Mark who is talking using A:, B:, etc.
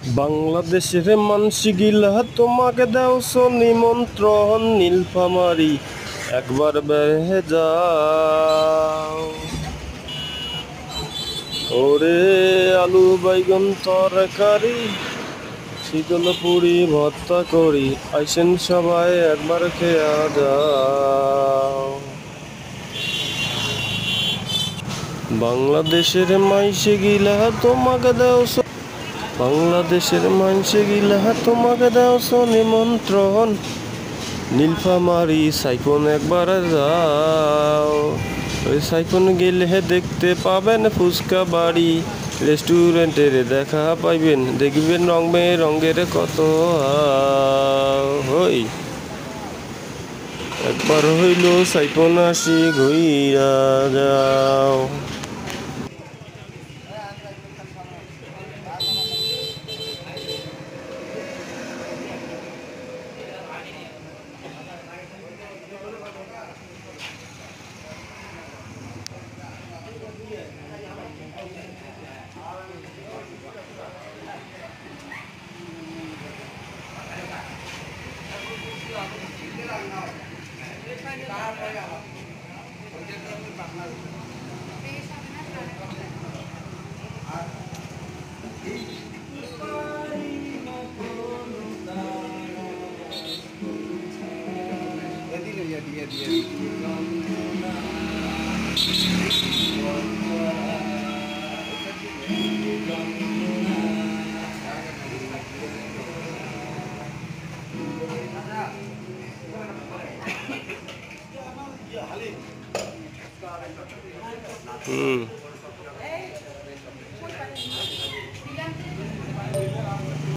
A: বাংলাদেশের মানসি গিলা তোমাকে দেওছো নিমন্ত্রণ নীলফামারী একবার বেড়ে যাও। ওরে আলু বাইগন তরকারি শীতল পুরি ভর্তা করি আইসেন সবাই একবার খেয়া যাও। বাংলাদেশের মাইসে গিলা তোমাকে দেওছো বাংলাদেশের মানসে গিলা তোমাকে দেওছো নিমন্ত্রণ নীলফামারী সাইফোন একবার যাও। ওই সাইফোন গেলে দেখতে পাবেন ফুচকা বাড়ি রেস্টুরেন্টের দেখা পাইবেন দেখবেন রঙের কত হই। একবার হইল সাইফোন আসি ঘুইরা যাও।